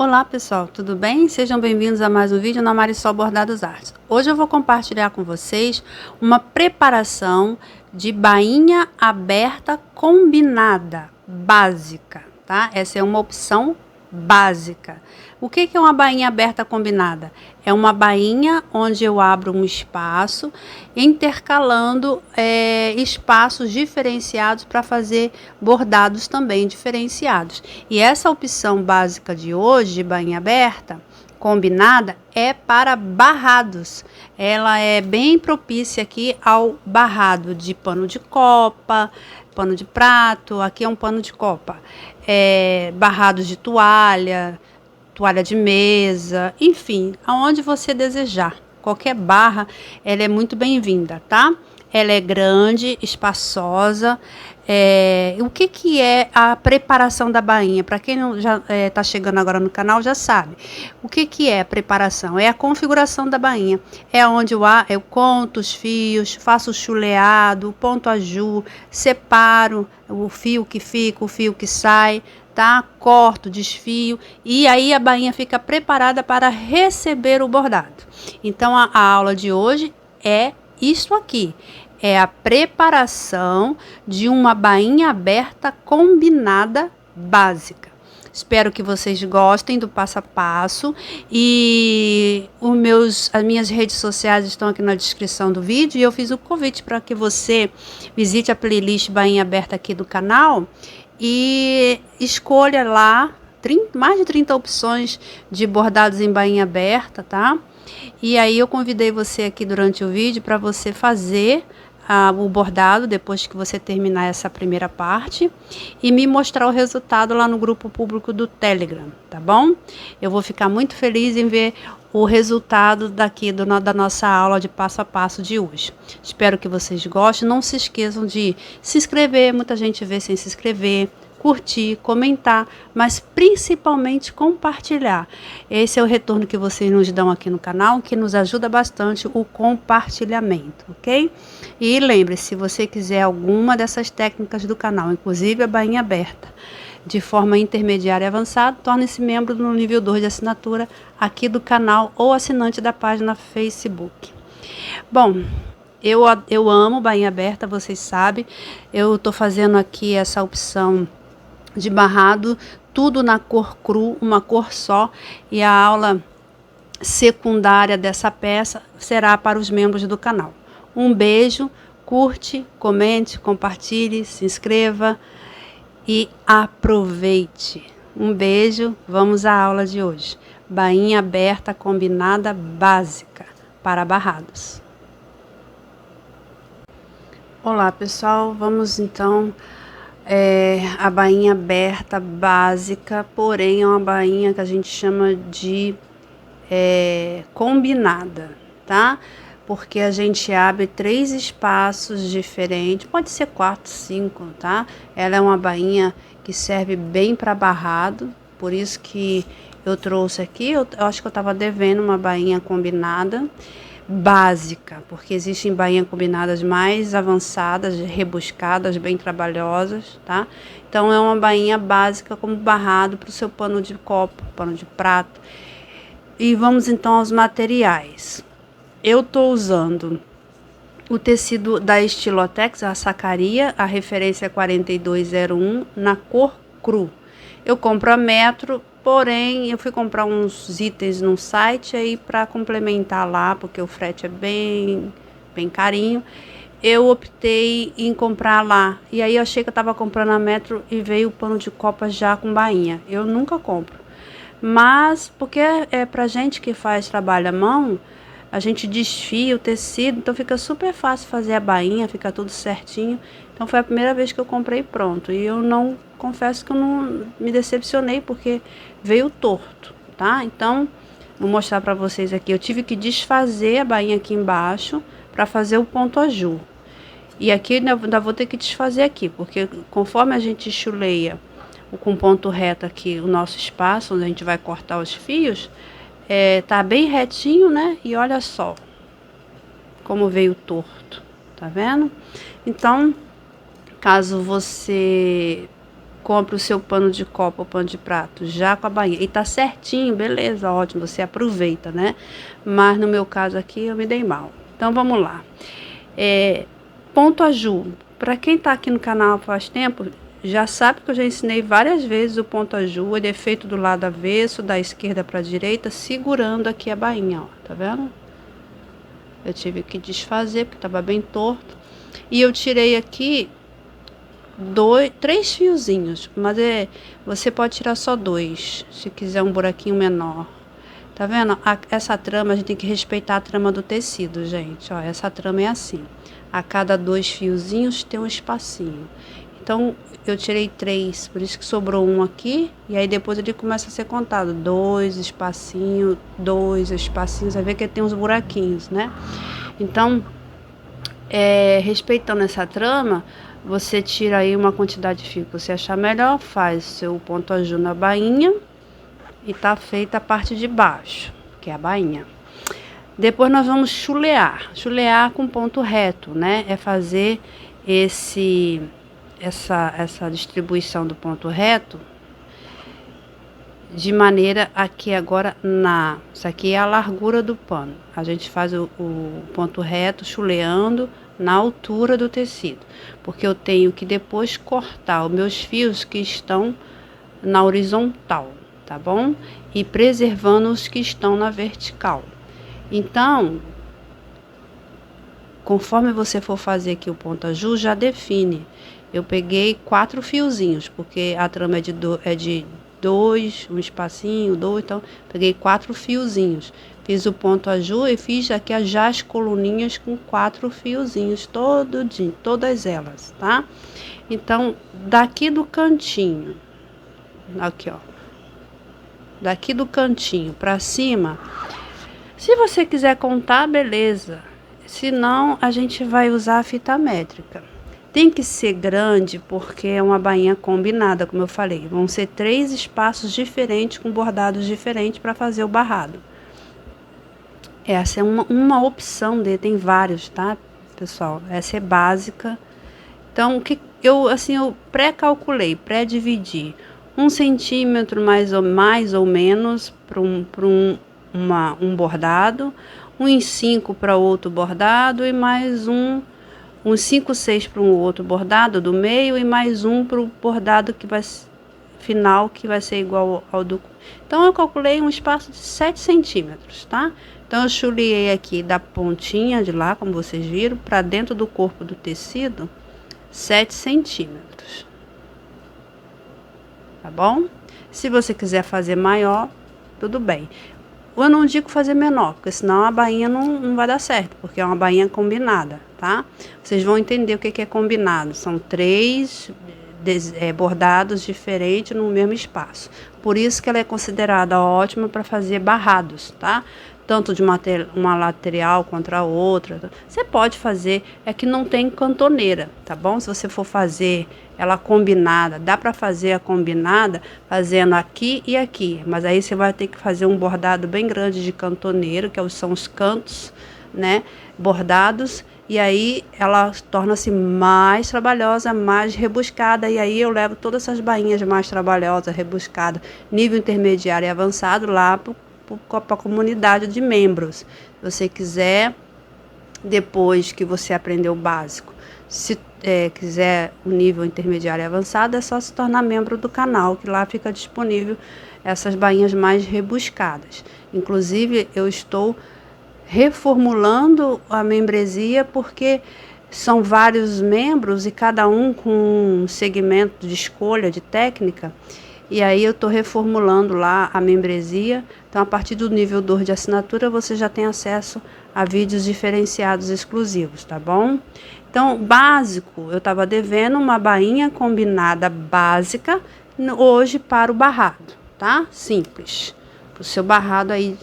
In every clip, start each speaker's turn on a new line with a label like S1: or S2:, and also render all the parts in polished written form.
S1: Olá pessoal, tudo bem? Sejam bem-vindos a mais um vídeo na Marisol Bordados Artes. Hoje eu vou compartilhar com vocês uma preparação de bainha aberta combinada, básica, tá? Essa é uma opção básica. O que é uma bainha aberta combinada? É uma bainha onde eu abro um espaço, intercalando espaços diferenciados para fazer bordados também diferenciados. E essa opção básica de hoje, de bainha aberta, combinada, é para barrados. Ela é bem propícia aqui ao barrado de pano de copa, pano de prato, aqui é um pano de copa, barrados de toalha de mesa, enfim, aonde você desejar. Qualquer barra, ela é muito bem-vinda, tá? Ela é grande, espaçosa. O que é a preparação da bainha? Para quem não já está chegando agora no canal, já sabe. O que é a preparação? É a configuração da bainha. É onde eu conto os fios, faço o chuleado, ponto a ju, separo o fio que fica, o fio que sai, tá? Corto, desfio e aí a bainha fica preparada para receber o bordado. Então a aula de hoje é isto aqui, é a preparação de uma bainha aberta combinada básica. Espero que vocês gostem do passo a passo e as minhas redes sociais estão aqui na descrição do vídeo e eu fiz o convite para que você visite a playlist Bainha Aberta aqui do canal e escolha lá mais de 30 opções de bordados em bainha aberta, tá? E aí eu convidei você aqui durante o vídeo para você fazer o bordado depois que você terminar essa primeira parte e me mostrar o resultado lá no grupo público do Telegram, tá bom? Eu vou ficar muito feliz em ver o resultado daqui da nossa aula de passo a passo de hoje. Espero que vocês gostem. Não se esqueçam de se inscrever, muita gente vê sem se inscrever, curtir, comentar, mas principalmente compartilhar. Esse é o retorno que vocês nos dão aqui no canal, que nos ajuda bastante o compartilhamento, ok? E lembre-se, se você quiser alguma dessas técnicas do canal, inclusive a bainha aberta, de forma intermediária e avançada, torne-se membro no nível 2 de assinatura aqui do canal ou assinante da página Facebook. Bom, eu amo bainha aberta, vocês sabem. Eu tô fazendo aqui essa opção de barrado, tudo na cor cru, uma cor só, e a aula secundária dessa peça será para os membros do canal. Um beijo, curte, comente, compartilhe, se inscreva e aproveite. Um beijo, vamos à aula de hoje. Bainha aberta combinada básica para barrados. Olá pessoal, vamos então a bainha aberta básica, porém é uma bainha que a gente chama de combinada, tá? Porque a gente abre 3 espaços diferentes, pode ser 4, 5, tá? Ela é uma bainha que serve bem para barrado, por isso que eu trouxe aqui. Eu acho que eu estava devendo uma bainha combinada básica, porque existem bainhas combinadas mais avançadas, rebuscadas, bem trabalhosas, tá? Então é uma bainha básica como barrado para o seu pano de copo, pano de prato. E vamos então aos materiais. Eu tô usando o tecido da Estilotex, a Sacaria, a referência é 4201, na cor cru. Eu compro a metro, porém eu fui comprar uns itens no site aí para complementar lá, porque o frete é bem carinho. Eu optei em comprar lá. E aí eu achei que eu estava comprando a metro e veio o pano de copa já com bainha. Eu nunca compro. Mas porque é pra gente que faz trabalho à mão, a gente desfia o tecido, então fica super fácil fazer a bainha, fica tudo certinho. Então foi a primeira vez que eu comprei pronto. E eu não, confesso que eu não me decepcionei, porque veio torto, tá? Então, vou mostrar pra vocês aqui. Eu tive que desfazer a bainha aqui embaixo para fazer o ponto a ju. E aqui ainda vou ter que desfazer aqui, porque conforme a gente chuleia com ponto reto aqui o nosso espaço, onde a gente vai cortar os fios, tá bem retinho, né? E olha só como veio torto, tá vendo? Então, caso você compre o seu pano de copa ou pano de prato já com a bainha. E tá certinho, beleza, ótimo, você aproveita, né? Mas no meu caso aqui eu me dei mal. Então vamos lá. Ponto aju. Para quem tá aqui no canal faz tempo, já sabe que eu já ensinei várias vezes o ponto aju. Ele é feito do lado avesso, da esquerda para a direita, segurando aqui a bainha, ó. Tá vendo? Eu tive que desfazer porque tava bem torto. E eu tirei aqui 3 fiozinhos, mas você pode tirar só 2, se quiser um buraquinho menor. Tá vendo? Essa trama, a gente tem que respeitar a trama do tecido, gente. Ó, essa trama é assim. A cada 2 fiozinhos tem um espacinho. Então, eu tirei 3, por isso que sobrou um aqui. E aí depois ele começa a ser contado. 2 espacinhos, 2 espacinhos. Vai ver que tem uns buraquinhos, né? Então, respeitando essa trama, você tira aí uma quantidade de fio que você achar melhor, faz seu ponto aju na bainha e tá feita a parte de baixo, que é a bainha. Depois nós vamos chulear. Chulear com ponto reto, né? É fazer essa distribuição do ponto reto de maneira aqui agora isso aqui é a largura do pano. A gente faz o ponto reto chuleando na altura do tecido, porque eu tenho que depois cortar os meus fios que estão na horizontal, tá bom? E preservando os que estão na vertical. Então, conforme você for fazer aqui o ponto aju, já define. Eu peguei 4 fiozinhos, porque a trama é de 2, um espacinho, 2, então peguei 4 fiozinhos. Fiz o ponto aju e fiz aqui já as coluninhas com 4 fiozinhos, todas elas, tá? Então, daqui do cantinho, aqui ó, daqui do cantinho pra cima, se você quiser contar, beleza. Se não, a gente vai usar a fita métrica. Tem que ser grande porque é uma bainha combinada, como eu falei. Vão ser 3 espaços diferentes com bordados diferentes para fazer o barrado. Essa é uma opção dele, tem vários, tá, pessoal? Essa é básica. Então, eu pré-calculei, pré-dividi 1 centímetro mais ou menos para um bordado, 1,5 para outro bordado e mais uns 5, 6 para um outro bordado do meio e mais um para o bordado que vai final, que vai ser igual ao do... Então, eu calculei um espaço de 7 centímetros, tá? Então, eu chuleei aqui da pontinha de lá, como vocês viram, para dentro do corpo do tecido, 7 centímetros. Tá bom? Se você quiser fazer maior, tudo bem. Eu não digo fazer menor, porque senão a bainha não vai dar certo, porque é uma bainha combinada, tá? Vocês vão entender o que é combinado. São 3 bordados diferentes no mesmo espaço. Por isso que ela é considerada ótima para fazer barrados, tá? Tanto de uma lateral contra a outra. Você pode fazer, é que não tem cantoneira, tá bom? Se você for fazer ela combinada, dá para fazer a combinada fazendo aqui e aqui. Mas aí você vai ter que fazer um bordado bem grande de cantoneira, que são os cantos, né? Bordados. E aí ela torna-se mais trabalhosa, mais rebuscada. E aí eu levo todas essas bainhas mais trabalhosas, rebuscadas, nível intermediário e avançado lá para a comunidade de membros. Se você quiser, depois que você aprender o básico, se quiser o nível intermediário e avançado, é só se tornar membro do canal, que lá fica disponível essas bainhas mais rebuscadas. Inclusive, eu estou reformulando a membresia, porque são vários membros e cada um com um segmento de escolha, de técnica. E aí eu estou reformulando lá a membresia. Então, a partir do nível 2 de assinatura, você já tem acesso a vídeos diferenciados exclusivos, tá bom? Então, básico, eu estava devendo uma bainha combinada básica hoje para o barrado, tá? Simples. Para o seu barrado aí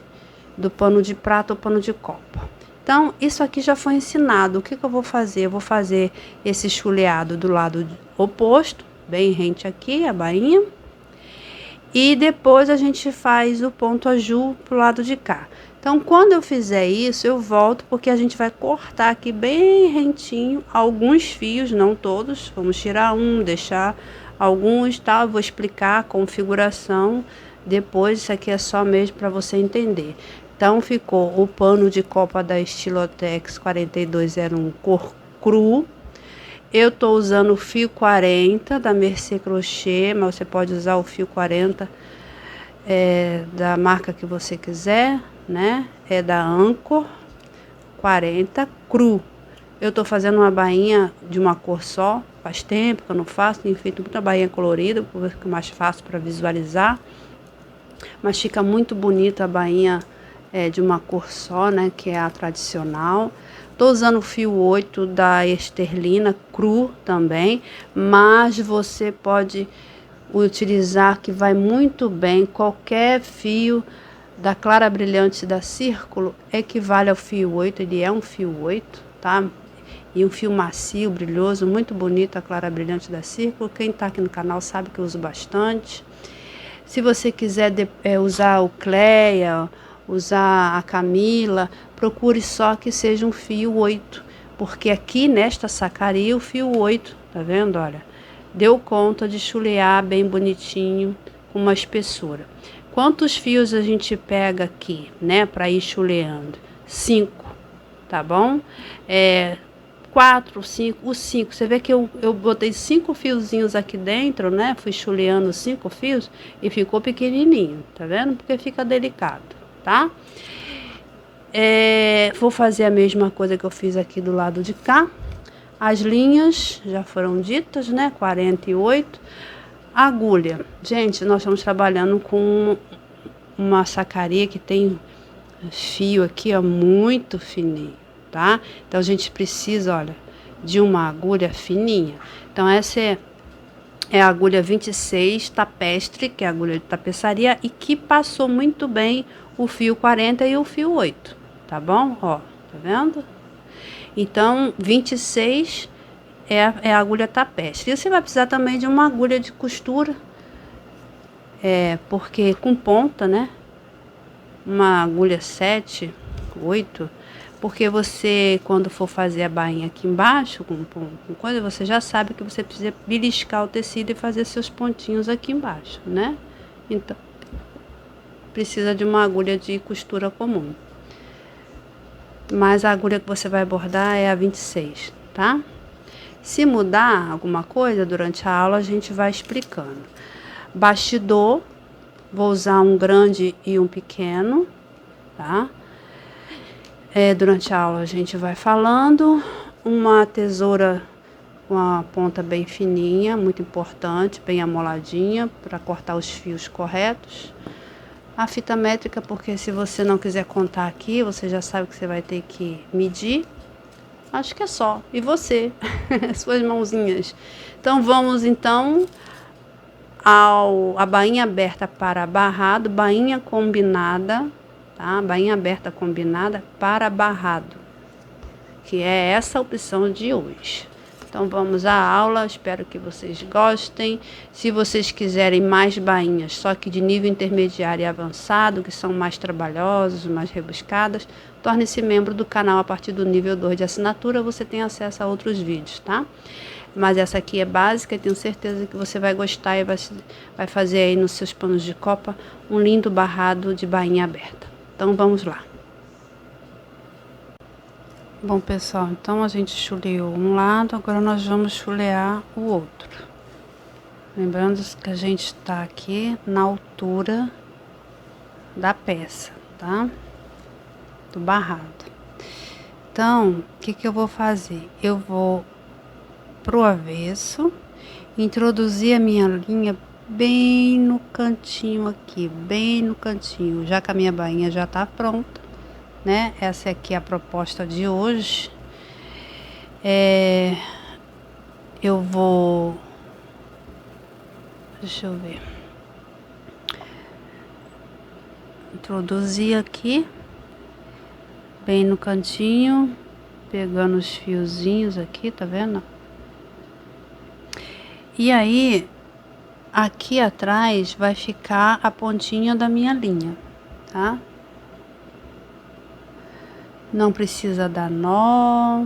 S1: do pano de prata ou pano de copa. Então, isso aqui já foi ensinado. O que eu vou fazer? Eu vou fazer esse chuleado do lado oposto, bem rente aqui, a bainha. E depois a gente faz o ponto aju pro lado de cá. Então, quando eu fizer isso, eu volto, porque a gente vai cortar aqui bem rentinho alguns fios, não todos. Vamos tirar um, deixar alguns, tá? Eu vou explicar a configuração depois. Isso aqui é só mesmo para você entender. Então, ficou o pano de copa da Estilotex 4201 cor cru. Eu tô usando o fio 40 da Mercê Crochê, mas você pode usar o fio 40 da marca que você quiser, né? É da Anchor 40 cru. Eu tô fazendo uma bainha de uma cor só, faz tempo que eu não faço, tenho feito muita bainha colorida, porque fica mais fácil para visualizar. Mas fica muito bonita a bainha de uma cor só, né? Que é a tradicional. Tô usando o fio 8 da Esterlina cru também, mas você pode utilizar, que vai muito bem, qualquer fio da Clara Brilhante da Círculo equivale ao fio 8, ele é um fio 8, tá? E um fio macio, brilhoso, muito bonito a Clara Brilhante da Círculo. Quem tá aqui no canal sabe que eu uso bastante. Se você quiser usar o Cleia, usar a Camila, procure só que seja um fio 8, porque aqui nesta sacaria o fio 8, tá vendo? Olha, deu conta de chulear bem bonitinho, com uma espessura. Quantos fios a gente pega aqui, né, para ir chuleando? 5, tá bom? 4, 5, os 5. Você vê que eu botei 5 fiozinhos aqui dentro, né? Fui chuleando 5 fios e ficou pequenininho, tá vendo? Porque fica delicado, tá? Vou fazer a mesma coisa que eu fiz aqui do lado de cá. As linhas já foram ditas, né? 48. Agulha. Gente, nós estamos trabalhando com uma sacaria que tem fio aqui, ó, muito fininho, tá? Então, a gente precisa, olha, de uma agulha fininha. Então, essa é a agulha 26 tapestre, que é a agulha de tapeçaria, e que passou muito bem o fio 40 e o fio 8, tá bom? Ó, tá vendo? Então, 26 é a agulha tapestre. E você vai precisar também de uma agulha de costura, porque com ponta, né? Uma agulha 7, 8, porque você, quando for fazer a bainha aqui embaixo, com coisa, você já sabe que você precisa beliscar o tecido e fazer seus pontinhos aqui embaixo, né? Então, precisa de uma agulha de costura comum. Mas a agulha que você vai bordar é a 26, tá? Se mudar alguma coisa durante a aula, a gente vai explicando. Bastidor, vou usar um grande e um pequeno, tá? Durante a aula a gente vai falando. Uma tesoura com a ponta bem fininha, muito importante, bem amoladinha, para cortar os fios corretos. A fita métrica, porque se você não quiser contar aqui, você já sabe que você vai ter que medir. Acho que é só. E você? Suas mãozinhas. Então, vamos então a bainha aberta para barrado, bainha combinada, tá? Bainha aberta combinada para barrado, que é essa a opção de hoje. Então, vamos à aula, espero que vocês gostem. Se vocês quiserem mais bainhas, só que de nível intermediário e avançado, que são mais trabalhosas, mais rebuscadas, torne-se membro do canal a partir do nível 2 de assinatura, você tem acesso a outros vídeos, tá? Mas essa aqui é básica e tenho certeza que você vai gostar e vai fazer aí nos seus panos de copa um lindo barrado de bainha aberta. Então, vamos lá. Bom, pessoal, então a gente chuleou um lado, agora nós vamos chulear o outro. Lembrando que a gente está aqui na altura da peça, tá? Do barrado. Então, o que eu vou fazer? Eu vou pro avesso, introduzir a minha linha bem no cantinho aqui, bem no cantinho, já que a minha bainha já tá pronta, né? Essa aqui é a proposta de hoje. Eu vou, deixa eu ver, introduzir aqui bem no cantinho, pegando os fiozinhos aqui, tá vendo? E aí, aqui atrás vai ficar a pontinha da minha linha, tá? Não precisa dar nó.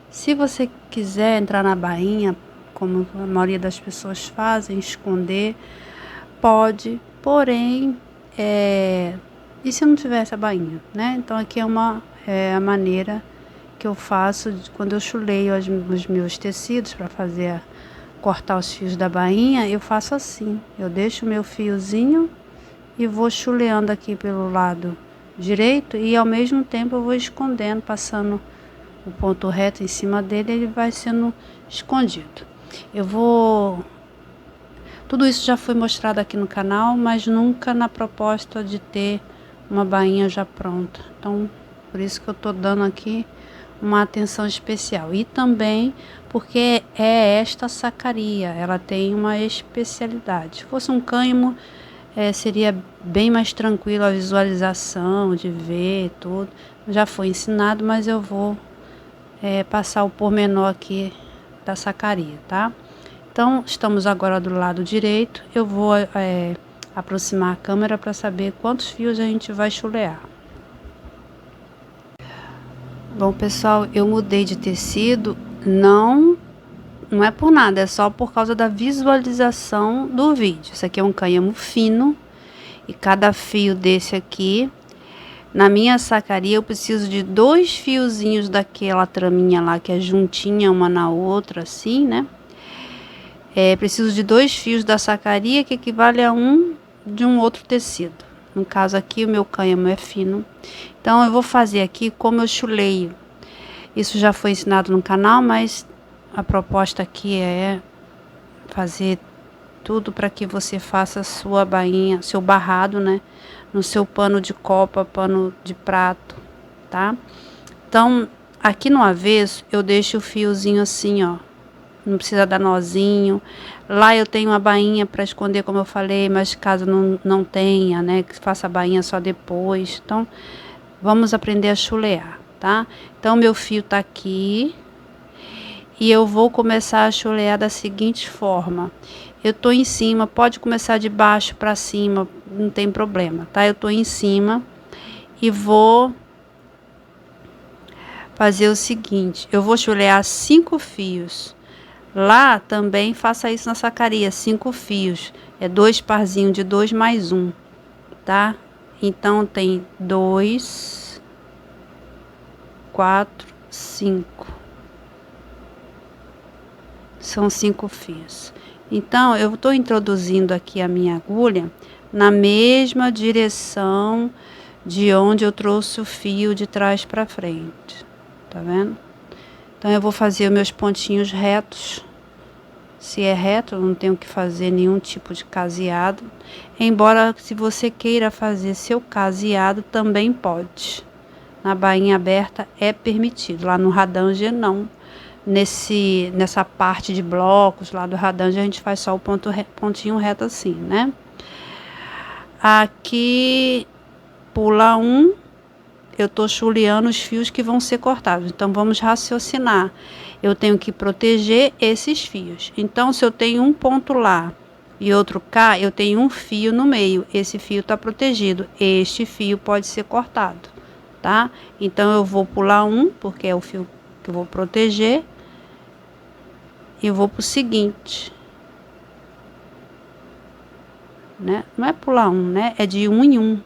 S1: Se você quiser entrar na bainha, como a maioria das pessoas fazem, esconder, pode, porém, e se não tivesse a bainha, né? Então aqui é a maneira que eu faço quando eu chuleio os meus tecidos para cortar os fios da bainha. Eu faço assim, eu deixo o meu fiozinho e vou chuleando aqui pelo lado direito e ao mesmo tempo eu vou escondendo, passando o ponto reto em cima dele, ele vai sendo escondido. Tudo isso já foi mostrado aqui no canal, mas nunca na proposta de ter uma bainha já pronta. Então, por isso que eu tô dando aqui uma atenção especial. E também porque é esta sacaria, ela tem uma especialidade. Se fosse um cânhamo, seria bem mais tranquilo a visualização, de ver tudo. Já foi ensinado, mas eu vou passar o pormenor aqui da sacaria, tá? Então, estamos agora do lado direito. Eu vou aproximar a câmera para saber quantos fios a gente vai chulear. Bom, pessoal, eu mudei de tecido, não é por nada, é só por causa da visualização do vídeo. Isso aqui é um cânhamo fino e cada fio desse aqui, na minha sacaria, eu preciso de 2 fiozinhos daquela traminha lá que é juntinha uma na outra, assim, né? Preciso de 2 fios da sacaria que equivale a um de um outro tecido. No caso aqui, o meu cânhamo é fino. Então, eu vou fazer aqui como eu chuleio. Isso já foi ensinado no canal, mas a proposta aqui é fazer tudo para que você faça a sua bainha, seu barrado, né? No seu pano de copa, pano de prato, tá? Então, aqui no avesso, eu deixo o fiozinho assim, ó. Não precisa dar nozinho. Lá eu tenho uma bainha para esconder, como eu falei, mas caso não tenha, né? Que faça a bainha só depois. Então, vamos aprender a chulear, tá? Então, meu fio tá aqui. E eu vou começar a chulear da seguinte forma. Eu tô em cima, pode começar de baixo para cima, não tem problema, tá? Eu tô em cima e vou fazer o seguinte. Eu vou chulear 5 fios. Lá também faça isso na sacaria, 5 fios. É 2 parzinhos de 2 mais 1, tá? Então, tem 2, 4, 5. São 5 fios. Então, eu estou introduzindo aqui a minha agulha na mesma direção de onde eu trouxe o fio de trás para frente. Tá vendo? Então, eu vou fazer os meus pontinhos retos. Se é reto, eu não tenho que fazer nenhum tipo de caseado. Embora, se você queira fazer seu caseado, também pode. Na bainha aberta é permitido. Lá no Radange, não. Nessa parte de blocos lá do Radange, a gente faz só o pontinho reto assim, né? Aqui, pula 1. Eu tô chuleando os fios que vão ser cortados. Então, vamos raciocinar. Eu tenho que proteger esses fios. Então, se eu tenho um ponto lá e outro cá, eu tenho um fio no meio. Esse fio tá protegido. Este fio pode ser cortado, tá? Então, eu vou pular 1, porque é o fio que eu vou proteger. E eu vou pro seguinte. Né? Não é pular 1, né? É de 1 em 1.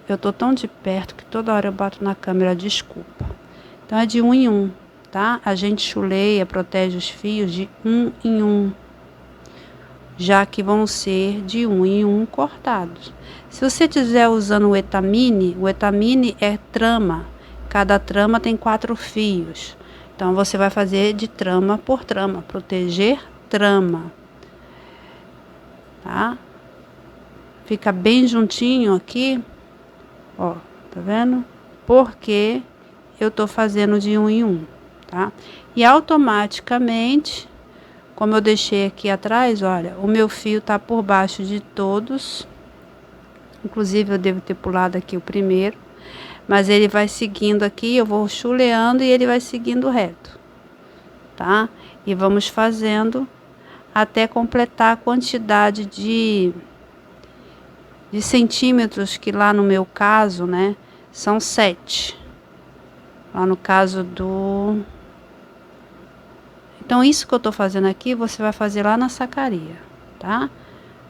S1: Eu tô tão de perto que toda hora eu bato na câmera, desculpa. Então, é de 1 em 1, tá? A gente chuleia, protege os fios de 1 em 1. Já que vão ser de 1 em 1 cortados. Se você estiver usando o etamine é trama. Cada trama tem 4 fios. Então, você vai fazer de trama por trama. Proteger trama. Tá? Fica bem juntinho aqui. Ó, tá vendo? Porque eu tô fazendo de 1 em 1, tá? E automaticamente, como eu deixei aqui atrás, olha, o meu fio tá por baixo de todos. Inclusive, eu devo ter pulado aqui o primeiro. Mas ele vai seguindo aqui, eu vou chuleando e ele vai seguindo reto, tá? E vamos fazendo até completar a quantidade de centímetros, que lá no meu caso, né, são 7. Lá no caso do... Então, isso que eu tô fazendo aqui, você vai fazer lá na sacaria, tá?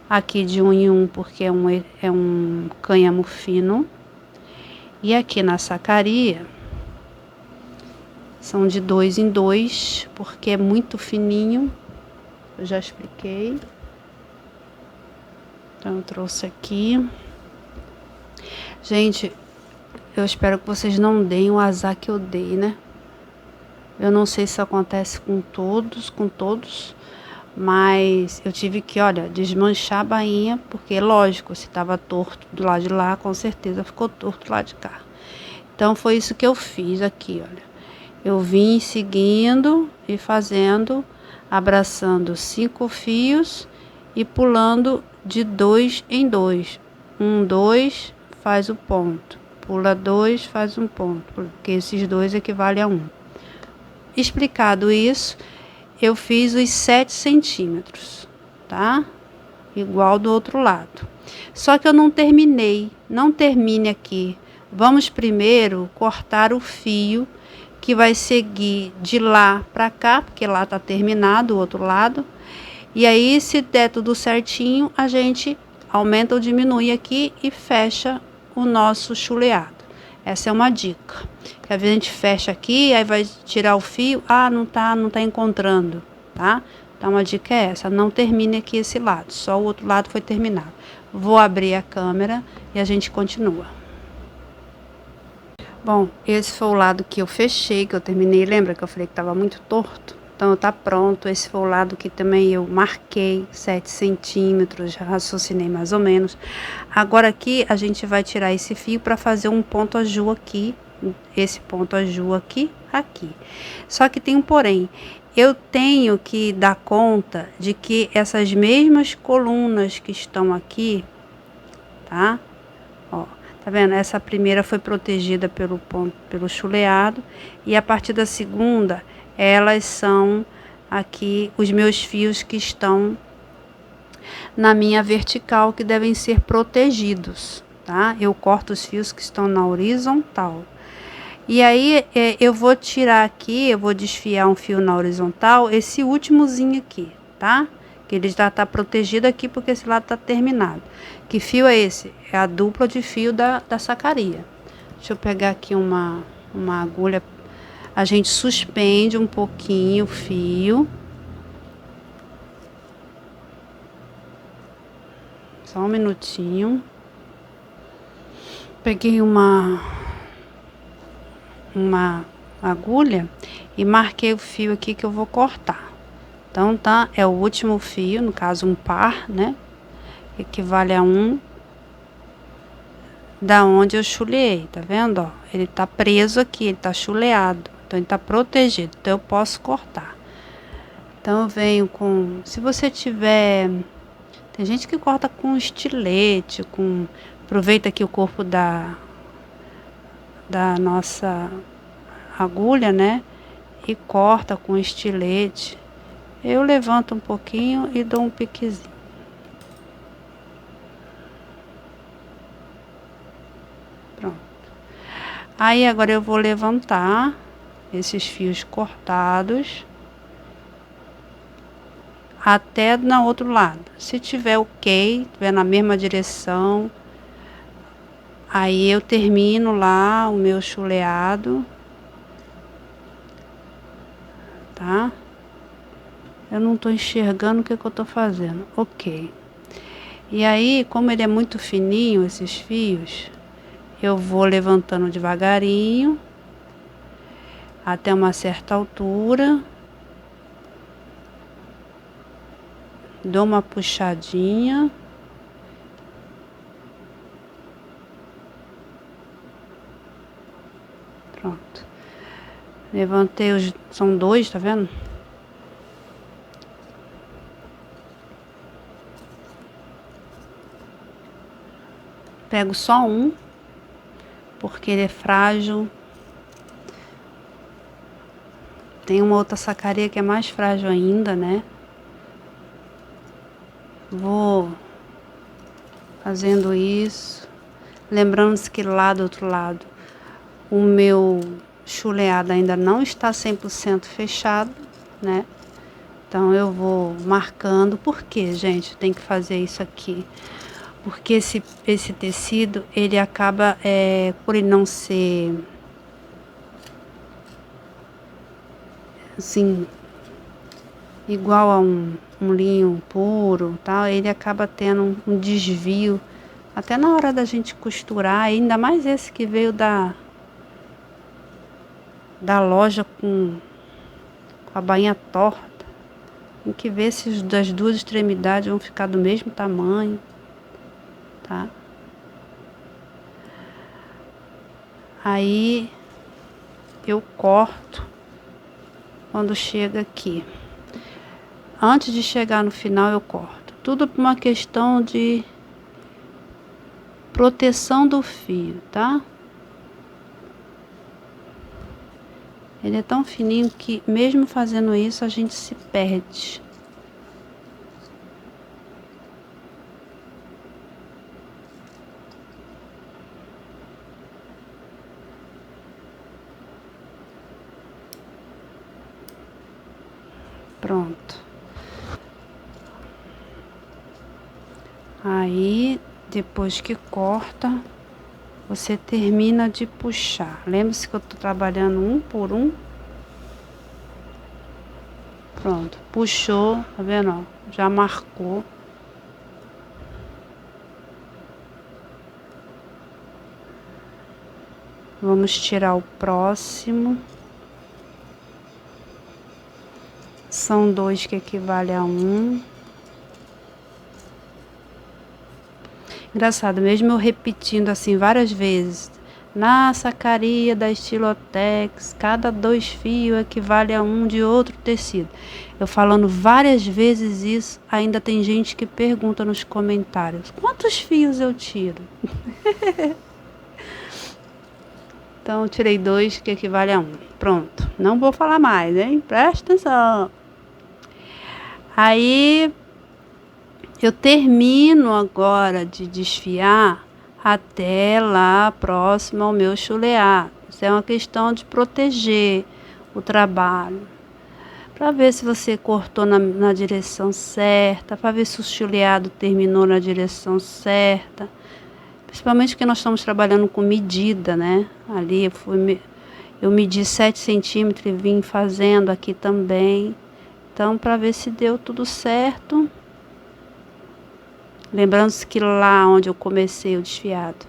S1: Aqui de 1 em 1, porque é um cânhamo fino. E aqui na sacaria, são de 2 em 2, porque é muito fininho. Eu já expliquei. Então, eu trouxe aqui. Gente, eu espero que vocês não deem o azar que eu dei, né? Eu não sei se acontece com todos, mas eu tive que, olha, desmanchar a bainha, porque, lógico, se tava torto do lado de lá, com certeza ficou torto do lado de cá. Então, foi isso que eu fiz aqui, olha. Eu vim seguindo e fazendo, abraçando 5 fios e pulando de 2 em 2. 1, 2, faz o ponto. Pula 2, faz um ponto, porque esses 2 equivalem a 1. Explicado isso, eu fiz os 7 centímetros, tá? Igual do outro lado. Só que eu não terminei, não termine aqui. Vamos primeiro cortar o fio que vai seguir de lá para cá, porque lá tá terminado o outro lado. E aí, se der tudo certinho, a gente aumenta ou diminui aqui e fecha o nosso chuleado. Essa é uma dica. Que às vezes a gente fecha aqui, aí vai tirar o fio, não tá encontrando, tá? Então a dica é essa, não termine aqui esse lado, só o outro lado foi terminado. Vou abrir a câmera e a gente continua. Bom, esse foi o lado que eu fechei, que eu terminei. Lembra que eu falei que estava muito torto? Então, tá pronto. Esse foi o lado que também eu marquei 7 centímetros, já raciocinei mais ou menos. Agora aqui, a gente vai tirar esse fio para fazer um ponto aju aqui. Esse ponto aju aqui. Só que tem um porém. Eu tenho que dar conta de que essas mesmas colunas que estão aqui, tá? Ó. Tá vendo? Essa primeira foi protegida pelo chuleado. E a partir da segunda, elas são aqui os meus fios que estão na minha vertical, que devem ser protegidos, tá? Eu corto os fios que estão na horizontal. E aí, eu vou tirar aqui, eu vou desfiar um fio na horizontal, esse últimozinho aqui, tá? Que ele já tá protegido aqui, porque esse lado tá terminado. Que fio é esse? É a dupla de fio da sacaria. Deixa eu pegar aqui uma agulha. A gente suspende um pouquinho o fio. Só um minutinho. Peguei uma agulha e marquei o fio aqui que eu vou cortar. Então, tá, é o último fio, no caso um par, né? Equivale a 1 da onde eu chuleei, tá vendo, ó? Ele tá preso aqui, ele tá chuleado, então ele tá protegido, então eu posso cortar. Então, eu venho com... Se você tiver... Tem gente que corta com estilete, aproveita aqui o corpo da nossa agulha, né? E corta com estilete. Eu levanto um pouquinho e dou um piquezinho. Pronto. Aí agora eu vou levantar esses fios cortados até no outro lado. Se tiver ok, tiver na mesma direção, aí eu termino lá o meu chuleado, tá? Eu não tô enxergando o que eu tô fazendo. Ok. E aí, como ele é muito fininho, esses fios, eu vou levantando devagarinho até uma certa altura. Dou uma puxadinha. Pronto. Levantei são 2, tá vendo? Pego só um, porque ele é frágil. Tem uma outra sacaria que é mais frágil ainda, né? Vou fazendo isso. Lembrando-se que lá do outro lado o meu chuleado ainda não está 100% fechado, né? Então eu vou marcando. Por que, gente, tem que fazer isso aqui? Porque esse tecido, ele acaba, por ele não ser, assim, igual a um linho puro, tal, ele acaba tendo um desvio, até na hora da gente costurar, ainda mais esse que veio da loja com a bainha torta. Tem que ver se das duas extremidades vão ficar do mesmo tamanho, tá? Aí eu corto quando chega aqui. Antes de chegar no final eu corto. Tudo por uma questão de proteção do fio, tá? Ele é tão fininho que mesmo fazendo isso a gente se perde. Pronto. Aí, depois que corta, você termina de puxar. Lembre-se que eu tô trabalhando um por um. Pronto, puxou, tá vendo, ó? Já marcou. Vamos tirar o próximo. São 2 que equivale a 1. Engraçado, mesmo eu repetindo assim várias vezes. Na sacaria da Estilotex, cada 2 fios equivale a 1 de outro tecido. Eu falando várias vezes isso, ainda tem gente que pergunta nos comentários: quantos fios eu tiro? Então, eu tirei 2 que equivale a 1. Pronto, não vou falar mais, hein? Presta atenção. Aí, eu termino agora de desfiar até lá próximo ao meu chuleado. Isso é uma questão de proteger o trabalho. Para ver se você cortou na direção certa, para ver se o chuleado terminou na direção certa. Principalmente porque nós estamos trabalhando com medida, né? Ali eu medi 7 centímetros e vim fazendo aqui também. Então, para ver se deu tudo certo. Lembrando-se que lá onde eu comecei o desfiado,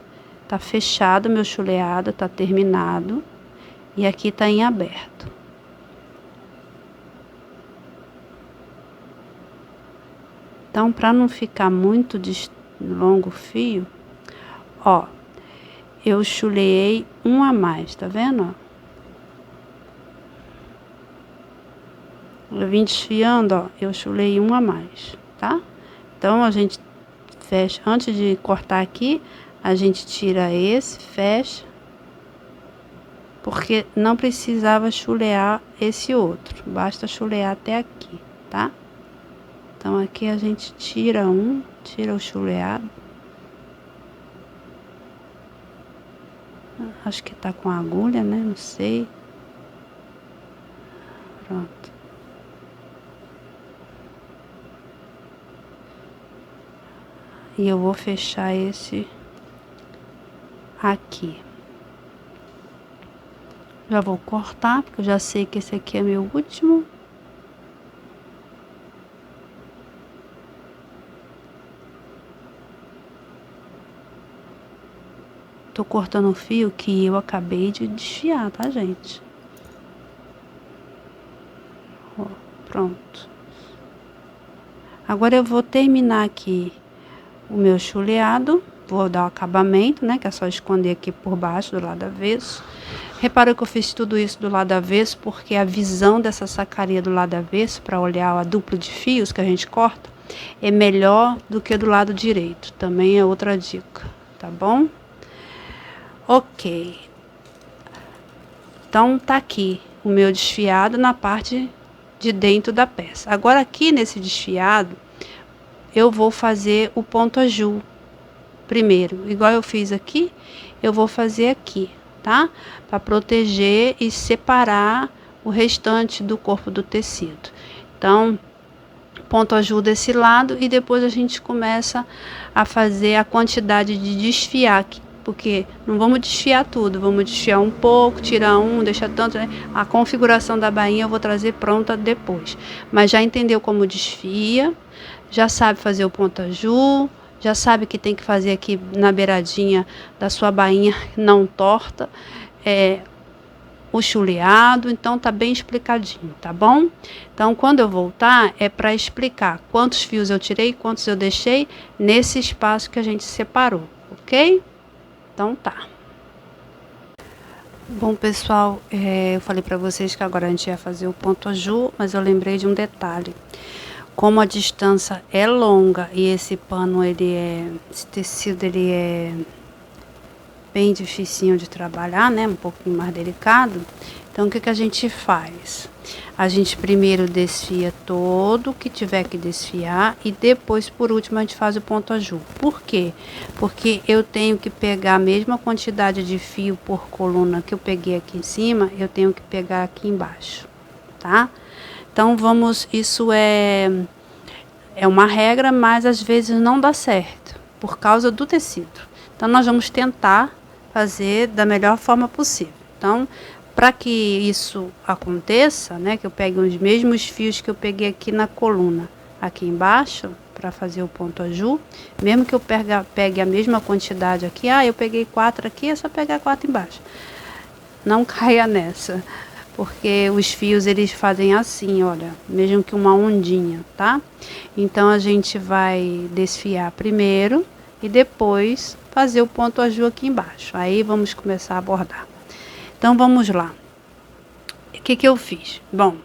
S1: tá fechado meu chuleado, tá terminado. E aqui tá em aberto. Então, para não ficar muito longo o fio, ó, eu chuleei um a mais, tá vendo, ó? Eu vim desfiando, ó, eu chulei um a mais, tá? Então, a gente fecha, antes de cortar aqui, a gente tira esse, fecha, porque não precisava chulear esse outro, basta chulear até aqui, tá? Então, aqui a gente tira o chuleado. Acho que tá com agulha, né? Não sei. Pronto. E eu vou fechar esse aqui. Já vou cortar, porque eu já sei que esse aqui é meu último. Tô cortando o fio que eu acabei de desfiar, tá, gente? Ó, pronto. Agora eu vou terminar aqui o meu chuleado, vou dar o acabamento, né, que é só esconder aqui por baixo do lado avesso. Repara que eu fiz tudo isso do lado avesso, porque a visão dessa sacaria do lado avesso, para olhar a dupla de fios que a gente corta, é melhor do que do lado direito. Também é outra dica, tá bom? Ok. Então, tá aqui o meu desfiado na parte de dentro da peça. Agora, aqui nesse desfiado, eu vou fazer o ponto a jus primeiro. Igual eu fiz aqui, eu vou fazer aqui, tá? Para proteger e separar o restante do corpo do tecido. Então, ponto ajuda esse lado e depois a gente começa a fazer a quantidade de desfiar, porque não vamos desfiar tudo, vamos desfiar um pouco, tirar um, deixar tanto, né? A configuração da bainha eu vou trazer pronta depois, mas já entendeu como desfia, já sabe fazer o ponto aju, já sabe que tem que fazer aqui na beiradinha da sua bainha não torta, o chuleado, então tá bem explicadinho, tá bom? Então, quando eu voltar, é para explicar quantos fios eu tirei, quantos eu deixei nesse espaço que a gente separou, ok? Então tá. Bom, pessoal, eu falei para vocês que agora a gente ia fazer o ponto aju, mas eu lembrei de um detalhe. Como a distância é longa e esse pano, esse tecido, ele é bem dificinho de trabalhar, né? Um pouquinho mais delicado. Então, o que que a gente faz? A gente primeiro desfia todo o que tiver que desfiar e depois, por último, a gente faz o ponto aju. Por quê? Porque eu tenho que pegar a mesma quantidade de fio por coluna que eu peguei aqui em cima, eu tenho que pegar aqui embaixo, tá? Então, isso é uma regra, mas às vezes não dá certo, por causa do tecido. Então, nós vamos tentar fazer da melhor forma possível. Então, para que isso aconteça, né, que eu pegue os mesmos fios que eu peguei aqui na coluna, aqui embaixo, para fazer o ponto aju, mesmo que eu pegue a mesma quantidade aqui, eu peguei 4 aqui, é só pegar 4 embaixo. Não caia nessa, porque os fios eles fazem assim, olha, mesmo que uma ondinha, tá? Então, a gente vai desfiar primeiro e depois fazer o ponto aju aqui embaixo. Aí vamos começar a bordar. Então vamos lá. O que que eu fiz? Bom,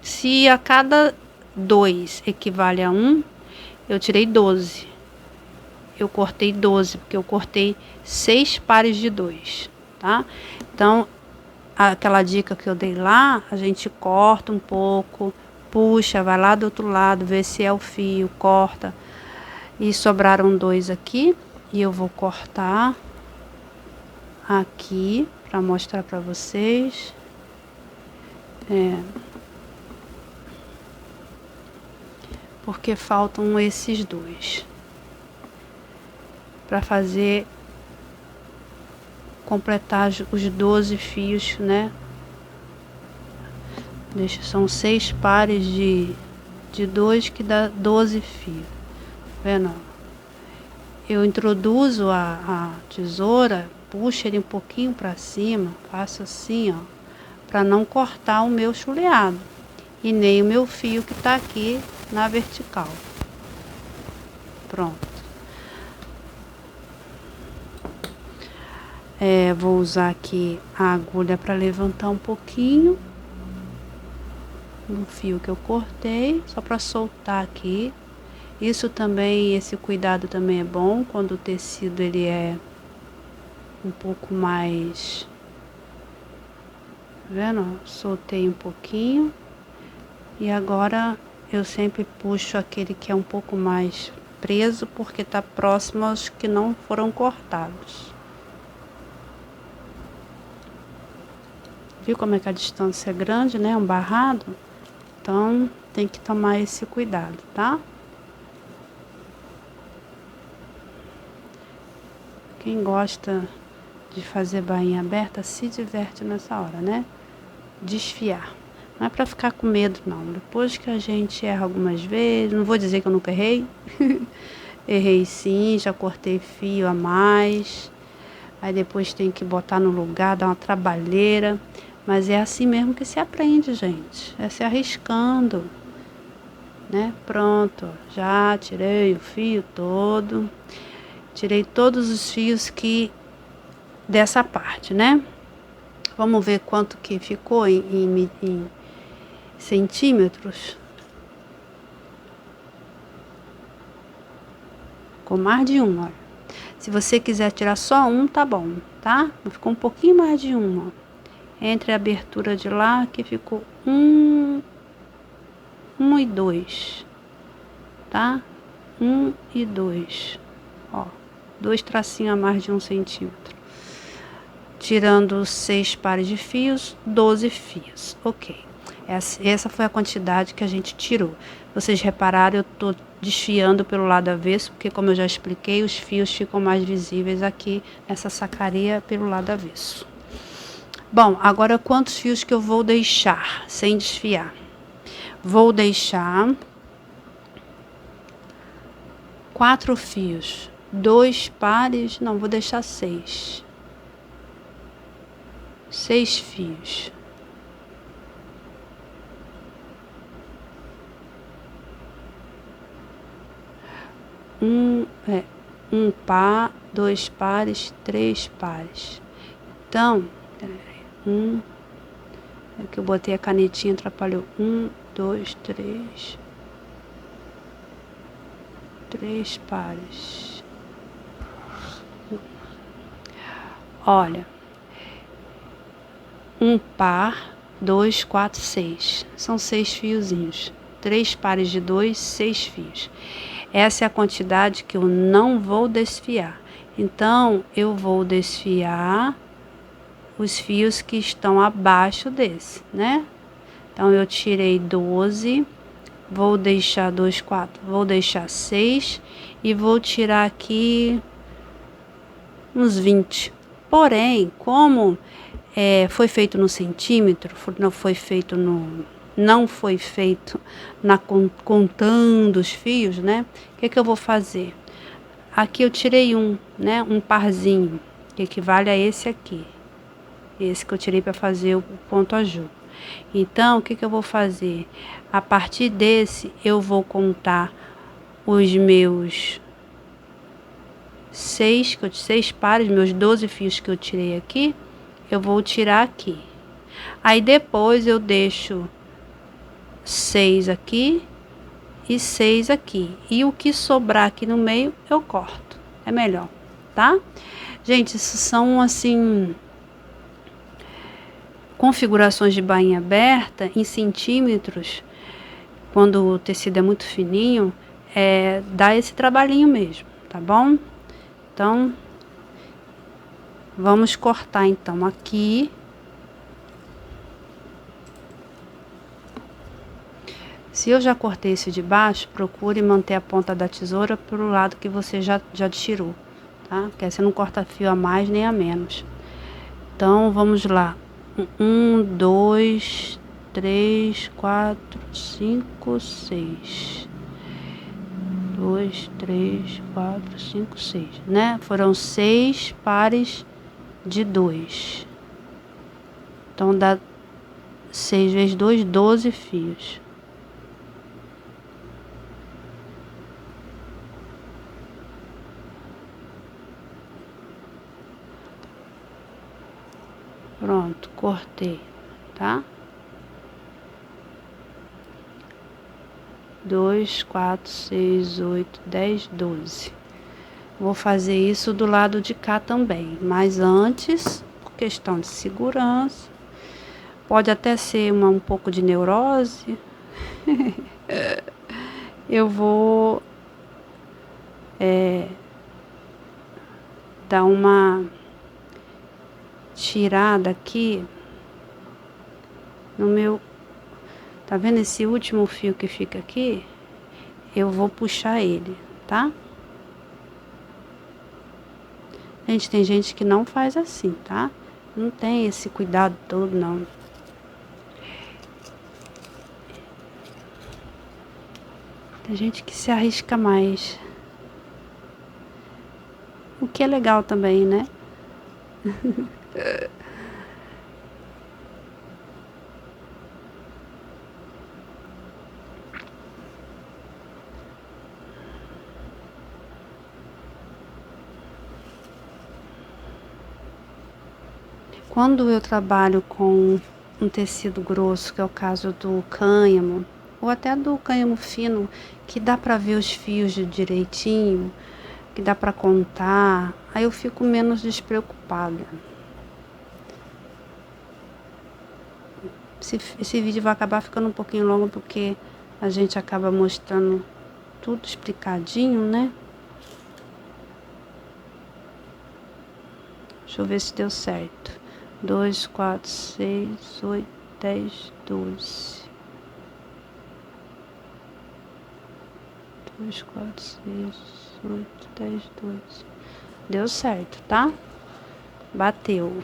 S1: se a cada 2 equivale a 1, eu tirei 12. Eu cortei 12, porque eu cortei 6 pares de 2, tá? Então, aquela dica que eu dei lá, a gente corta um pouco, puxa, vai lá do outro lado, vê se é o fio, corta. E sobraram 2 aqui, e eu vou cortar aqui para mostrar para vocês. Porque faltam esses 2 para completar os 12 fios, né? São 6 pares de 2 que dá 12 fios. Vendo? Eu introduzo a tesoura, puxo ele um pouquinho para cima, faço assim, ó, para não cortar o meu chuleado e nem o meu fio que tá aqui na vertical. Pronto. Vou usar aqui a agulha para levantar um pouquinho no fio que eu cortei, só para soltar aqui. Isso também, esse cuidado também é bom quando o tecido ele é um pouco mais, tá vendo? Soltei um pouquinho e agora eu sempre puxo aquele que é um pouco mais preso, porque tá próximo aos que não foram cortados. Viu como é que a distância é grande, né? Um barrado. Então, tem que tomar esse cuidado, tá? Quem gosta de fazer bainha aberta se diverte nessa hora, né? Desfiar. Não é pra ficar com medo, não. Depois que a gente erra algumas vezes, não vou dizer que eu nunca errei. Errei sim, já cortei fio a mais. Aí depois tem que botar no lugar, dar uma trabalheira. Mas é assim mesmo que se aprende, gente. É se arriscando, né? Pronto, já tirei o fio todo. Tirei todos os fios dessa parte, né? Vamos ver quanto que ficou em centímetros. Ficou mais de 1, olha. Se você quiser tirar só um, tá bom, tá? Ficou um pouquinho mais de 1, ó. Entre a abertura de lá, que ficou 1 e 2, tá? 1 e 2, ó. 2 tracinhos a mais de 1 centímetro. tirando 6 pares de fios, 12 fios. Ok. Essa foi a quantidade que a gente tirou. Vocês repararam, eu tô desfiando pelo lado avesso, porque como eu já expliquei, os fios ficam mais visíveis aqui nessa sacaria pelo lado avesso. Bom, agora quantos fios que eu vou deixar sem desfiar? Vou deixar 4 fios, 2 pares, não, vou deixar 6. 6 fios. Um par, 2 pares, 3 pares. Então, é que eu botei a canetinha, atrapalhou. 1, 2, 3. 3 pares. Olha, um par, 2, 4, 6. São 6 fiozinhos. 3 pares de 2, 6 fios. Essa é a quantidade que eu não vou desfiar. Então, eu vou desfiar os fios que estão abaixo desse, né? Então, eu tirei 12, vou deixar 2, 4, vou deixar 6 e vou tirar aqui uns 20. Porém, como foi feito no centímetro, não foi feito contando os fios, né? O que eu vou fazer? Aqui eu tirei né? Um parzinho, que equivale a esse aqui. Esse que eu tirei para fazer o ponto ajuste. Então, o que eu vou fazer? A partir desse, eu vou contar os meus 6 pares, meus 12 fios que eu tirei aqui, eu vou tirar aqui. Aí depois eu deixo 6 aqui e 6 aqui. E o que sobrar aqui no meio, eu corto. É melhor, tá? Gente, isso são, assim, configurações de bainha aberta em centímetros. Quando o tecido é muito fininho, dá esse trabalhinho mesmo, tá bom? Então, vamos cortar então aqui. Se eu já cortei esse de baixo, procure manter a ponta da tesoura pro lado que você já tirou, tá? Porque aí você não corta fio a mais nem a menos. Então, vamos lá. 1, 2, 3, 4, 5, 6. 2, 3, 4, 5, 6, né? Foram 6 pares de 2. Então, dá 6 vezes 2, 12 fios. Pronto, cortei, tá? 2, 4, 6, 8, 10, 12. Vou fazer isso do lado de cá também, mas antes, por questão de segurança, pode até ser um pouco de neurose, eu vou dar uma tirada aqui no meu, tá vendo esse último fio que fica aqui? Eu vou puxar ele, tá? Gente, tem gente que não faz assim, tá? Não tem esse cuidado todo, não. Tem gente que se arrisca mais. O que é legal também, né? Quando eu trabalho com um tecido grosso, que é o caso do cânhamo, ou até do cânhamo fino, que dá para ver os fios direitinho, que dá para contar, aí eu fico menos despreocupada. Esse vídeo vai acabar ficando um pouquinho longo, porque a gente acaba mostrando tudo explicadinho, né? Deixa eu ver se deu certo. 2, 4, 6, 8, 10, 12. 2, 4, 6, 8, 10, 12. Deu certo, tá? Bateu.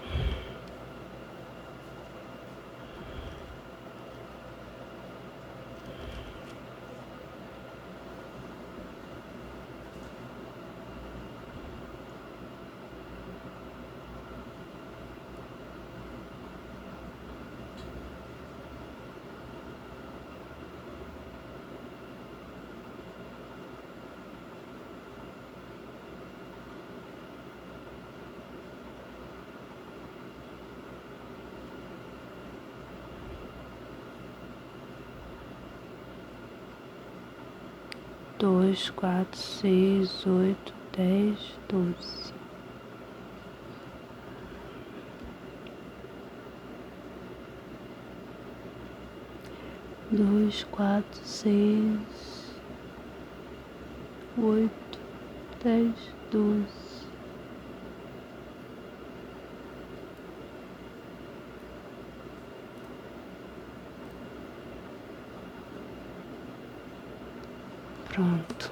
S1: Dois, 4, 6, 8, 10, 12. Dois, 4, 6, 8, 10, 12. Pronto.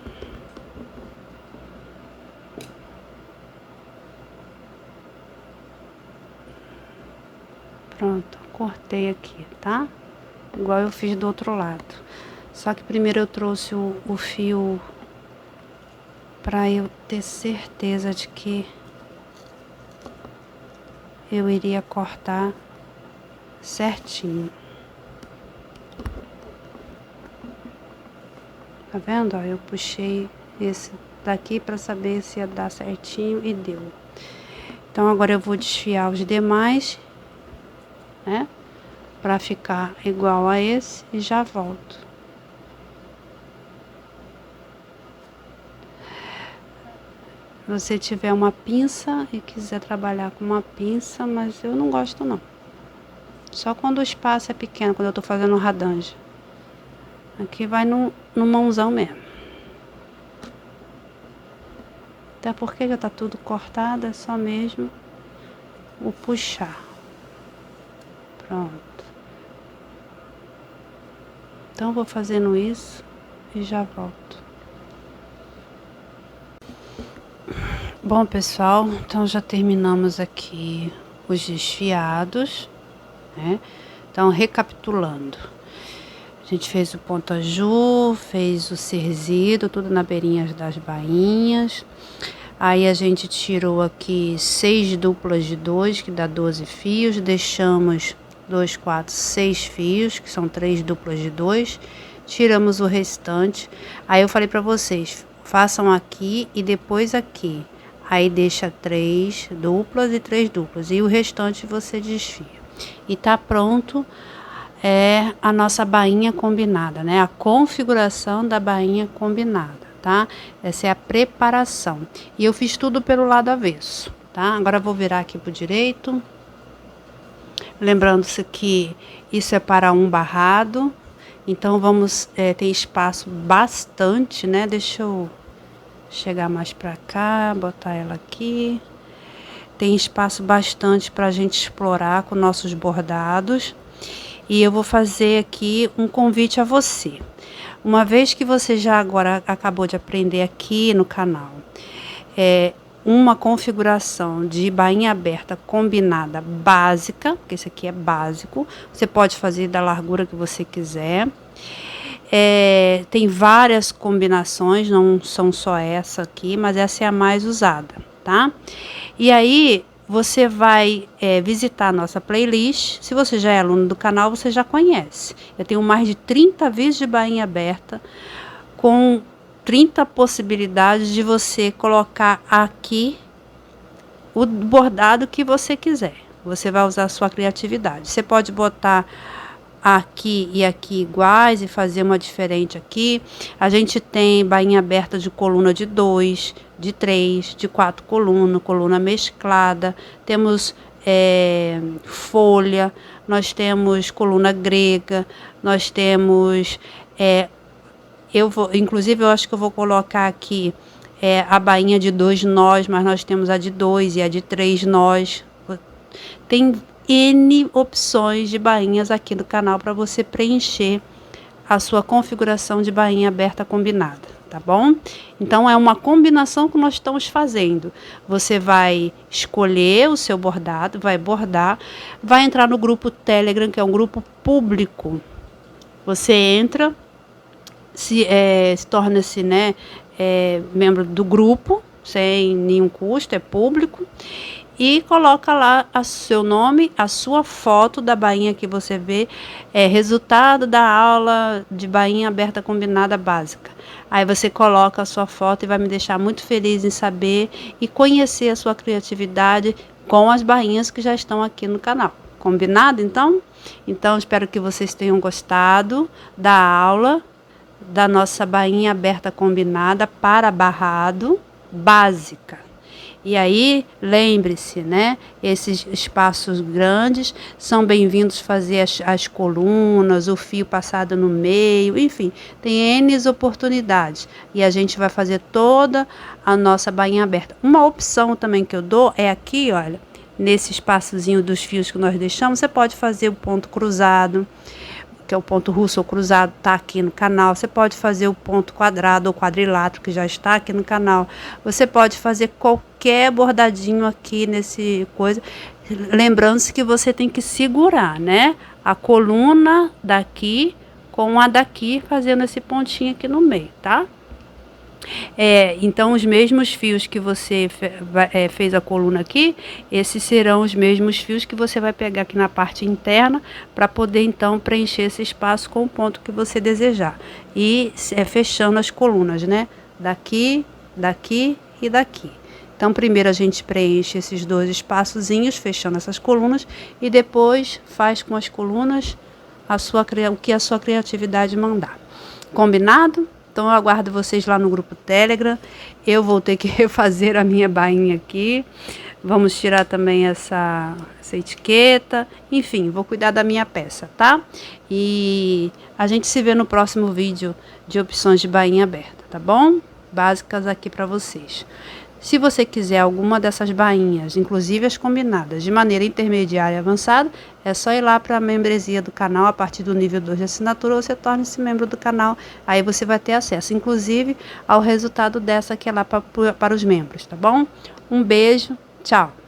S1: Pronto, cortei aqui, tá? Igual eu fiz do outro lado. Só que primeiro eu trouxe o fio pra eu ter certeza de que eu iria cortar certinho. Tá vendo? Ó, eu puxei esse daqui pra saber se ia dar certinho e deu. Então agora eu vou desfiar os demais, né? Pra ficar igual a esse e já volto. Se você tiver uma pinça e quiser trabalhar com uma pinça, mas eu não gosto não. Só quando o espaço é pequeno, quando eu tô fazendo radanja. Aqui vai no mãozão mesmo. Até porque já tá tudo cortado, é só mesmo o puxar. Pronto. Então vou fazendo isso e já volto. Bom, pessoal, então já terminamos aqui os desfiados, né? Então, recapitulando. A gente fez o ponta-ju, fez o cerzido, tudo na beirinha das bainhas. Aí a gente tirou aqui 6 duplas de 2, que dá 12 fios. Deixamos 2, 4, 6 fios, que são 3 duplas de 2. Tiramos o restante. Aí eu falei pra vocês, façam aqui e depois aqui. Aí deixa 3 duplas e 3 duplas. E o restante você desfia. E tá pronto. É a nossa bainha combinada, né? A configuração da bainha combinada, tá? Essa é a preparação. E eu fiz tudo pelo lado avesso, tá? Agora eu vou virar aqui pro direito. Lembrando-se que isso é para um barrado. Então, vamos ter espaço bastante, né? Deixa eu chegar mais pra cá, botar ela aqui. Tem espaço bastante pra gente explorar com nossos bordados. E eu vou fazer aqui um convite a você. Uma vez que você já agora acabou de aprender aqui no canal, uma configuração de bainha aberta combinada básica, porque esse aqui é básico, você pode fazer da largura que você quiser. Tem várias combinações, não são só essa aqui, mas essa é a mais usada, tá? E aí, você vai visitar a nossa playlist. Se você já é aluno do canal, você já conhece. Eu tenho mais de 30 vídeos de bainha aberta, com 30 possibilidades de você colocar aqui o bordado que você quiser. Você vai usar a sua criatividade. Você pode botar aqui e aqui iguais e fazer uma diferente aqui. A gente tem bainha aberta de coluna de 2, de 3, de 4 colunas, coluna mesclada. Temos folha, nós temos coluna grega, nós temos... inclusive, eu acho que eu vou colocar aqui a bainha de 2 nós, mas nós temos a de 2 e a de 3 nós. Tem N opções de bainhas aqui no canal para você preencher a sua configuração de bainha aberta combinada, tá bom? Então, é uma combinação que nós estamos fazendo. Você vai escolher o seu bordado, vai bordar, vai entrar no grupo Telegram, que é um grupo público. Você entra, se torna-se, né, membro do grupo, sem nenhum custo, é público, e coloca lá o seu nome, a sua foto da bainha que você vê, resultado da aula de bainha aberta combinada básica. Aí você coloca a sua foto e vai me deixar muito feliz em saber e conhecer a sua criatividade com as bainhas que já estão aqui no canal. Combinado, então? Então, espero que vocês tenham gostado da aula da nossa bainha aberta combinada para barrado básica. E aí, lembre-se, né? Esses espaços grandes são bem-vindos fazer as colunas, o fio passado no meio, enfim, tem N oportunidades. E a gente vai fazer toda a nossa bainha aberta. Uma opção também que eu dou é aqui, olha, nesse espaçozinho dos fios que nós deixamos, você pode fazer o ponto cruzado, que é o ponto russo ou cruzado, tá aqui no canal. Você pode fazer o ponto quadrado ou quadrilátero, que já está aqui no canal. Você pode fazer qualquer bordadinho aqui nesse coisa. Lembrando-se que você tem que segurar, né? A coluna daqui com a daqui, fazendo esse pontinho aqui no meio, tá? Então, os mesmos fios que você fez a coluna aqui, esses serão os mesmos fios que você vai pegar aqui na parte interna para poder, então, preencher esse espaço com o ponto que você desejar. E fechando as colunas, né? Daqui, daqui e daqui. Então, primeiro a gente preenche esses 2 espaçozinhos, fechando essas colunas, e depois faz com as colunas o que a sua criatividade mandar. Combinado? Então, eu aguardo vocês lá no grupo Telegram. Eu vou ter que refazer a minha bainha aqui. Vamos tirar também essa etiqueta. Enfim, vou cuidar da minha peça, tá? E a gente se vê no próximo vídeo de opções de bainha aberta, tá bom? Básicas aqui para vocês. Se você quiser alguma dessas bainhas, inclusive as combinadas, de maneira intermediária e avançada, é só ir lá para a membresia do canal, a partir do nível 2 de assinatura, você torna-se membro do canal, aí você vai ter acesso, inclusive, ao resultado dessa que é lá para os membros, tá bom? Um beijo, tchau!